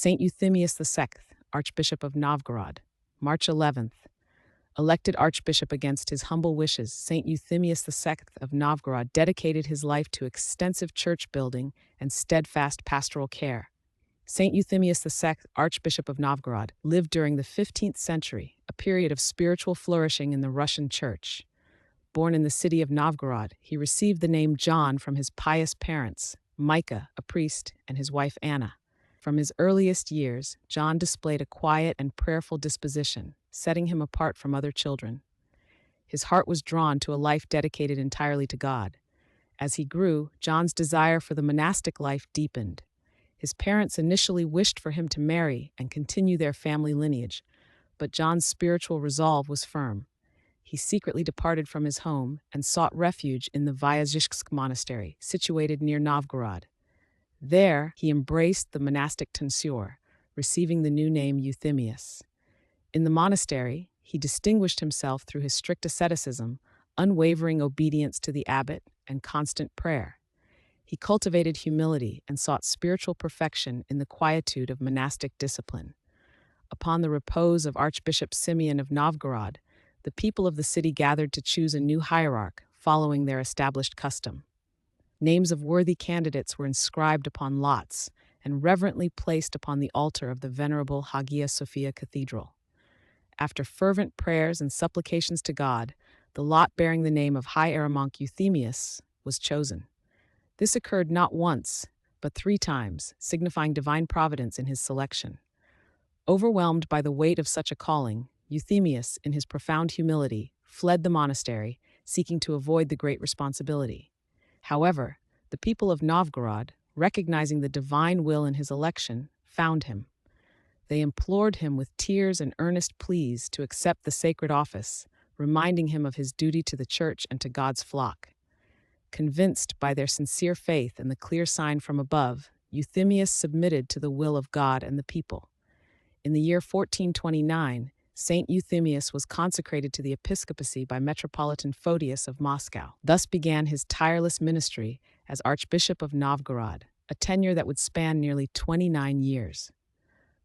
Saint Euthymius II, Archbishop of Novgorod, March 11th. Elected Archbishop against his humble wishes, Saint Euthymius II of Novgorod dedicated his life to extensive church building and steadfast pastoral care. Saint Euthymius II, Archbishop of Novgorod, lived during the 15th century, a period of spiritual flourishing in the Russian Church. Born in the city of Novgorod, he received the name John from his pious parents, Micah, a priest, and his wife Anna. From his earliest years, John displayed a quiet and prayerful disposition, setting him apart from other children. His heart was drawn to a life dedicated entirely to God. As he grew, John's desire for the monastic life deepened. His parents initially wished for him to marry and continue their family lineage, but John's spiritual resolve was firm. He secretly departed from his home and sought refuge in the Vyazhishsk monastery, situated near Novgorod. There, he embraced the monastic tonsure, receiving the new name Euthymius. In the monastery, he distinguished himself through his strict asceticism, unwavering obedience to the abbot, and constant prayer. He cultivated humility and sought spiritual perfection in the quietude of monastic discipline. Upon the repose of Archbishop Simeon of Novgorod, the people of the city gathered to choose a new hierarch, following their established custom. Names of worthy candidates were inscribed upon lots and reverently placed upon the altar of the venerable Hagia Sophia Cathedral. After fervent prayers and supplications to God, the lot bearing the name of High Eremionk Euthymius was chosen. This occurred not once, but 3 times, signifying divine providence in his selection. Overwhelmed by the weight of such a calling, Euthymius, in his profound humility, fled the monastery, seeking to avoid the great responsibility. However, the people of Novgorod, recognizing the divine will in his election, found him. They implored him with tears and earnest pleas to accept the sacred office, reminding him of his duty to the church and to God's flock. Convinced by their sincere faith and the clear sign from above, Euthymius submitted to the will of God and the people. In the year 1429, Saint Euthymius was consecrated to the episcopacy by Metropolitan Photius of Moscow. Thus began his tireless ministry as Archbishop of Novgorod, a tenure that would span nearly 29 years.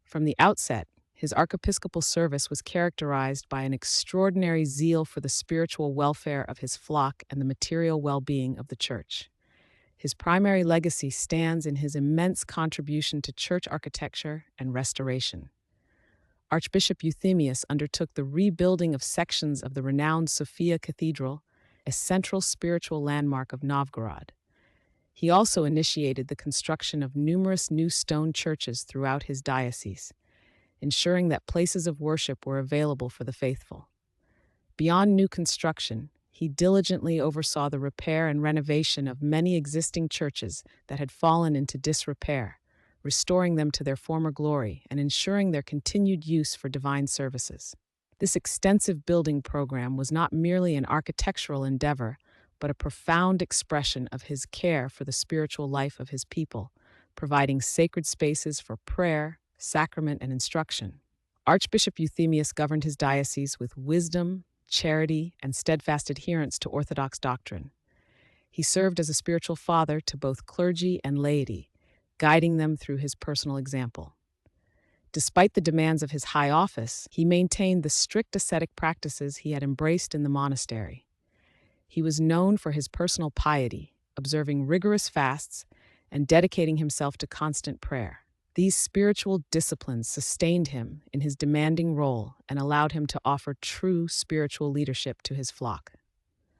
From the outset, his archiepiscopal service was characterized by an extraordinary zeal for the spiritual welfare of his flock and the material well-being of the church. His primary legacy stands in his immense contribution to church architecture and restoration. Archbishop Euthymius undertook the rebuilding of sections of the renowned Sophia Cathedral, a central spiritual landmark of Novgorod. He also initiated the construction of numerous new stone churches throughout his diocese, ensuring that places of worship were available for the faithful. Beyond new construction, he diligently oversaw the repair and renovation of many existing churches that had fallen into disrepair, restoring them to their former glory and ensuring their continued use for divine services. This extensive building program was not merely an architectural endeavor, but a profound expression of his care for the spiritual life of his people, providing sacred spaces for prayer, sacrament, and instruction. Archbishop Euthymius governed his diocese with wisdom, charity, and steadfast adherence to Orthodox doctrine. He served as a spiritual father to both clergy and laity, guiding them through his personal example. Despite the demands of his high office, he maintained the strict ascetic practices he had embraced in the monastery. He was known for his personal piety, observing rigorous fasts and dedicating himself to constant prayer. These spiritual disciplines sustained him in his demanding role and allowed him to offer true spiritual leadership to his flock.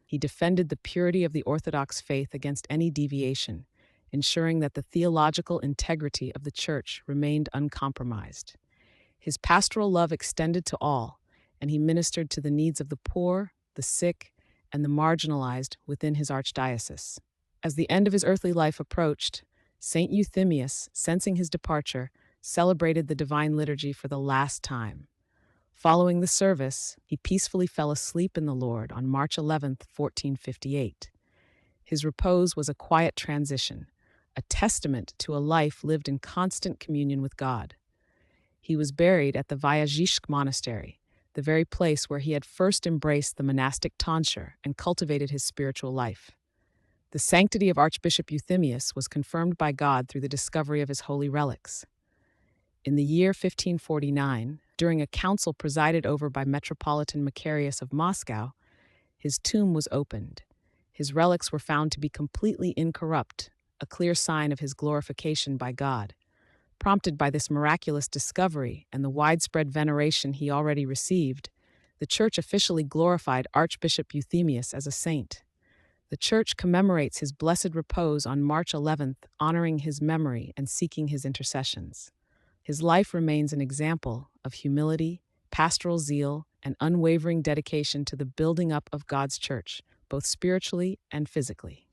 He defended the purity of the Orthodox faith against any deviation, ensuring that the theological integrity of the Church remained uncompromised. His pastoral love extended to all, and he ministered to the needs of the poor, the sick, and the marginalized within his archdiocese. As the end of his earthly life approached, Saint Euthymius, sensing his departure, celebrated the divine liturgy for the last time. Following the service, he peacefully fell asleep in the Lord on March 11, 1458. His repose was a quiet transition, a testament to a life lived in constant communion with God. He was buried at the Vyazhishk monastery, the very place where he had first embraced the monastic tonsure and cultivated his spiritual life. The sanctity of Archbishop Euthymius was confirmed by God through the discovery of his holy relics. In the year 1549, during a council presided over by Metropolitan Macarius of Moscow, his tomb was opened. His relics were found to be completely incorrupt, a clear sign of his glorification by God. Prompted by this miraculous discovery and the widespread veneration he already received, the Church officially glorified Archbishop Euthymius as a saint. The Church commemorates his blessed repose on March 11th, honoring his memory and seeking his intercessions. His life remains an example of humility, pastoral zeal, and unwavering dedication to the building up of God's Church, both spiritually and physically.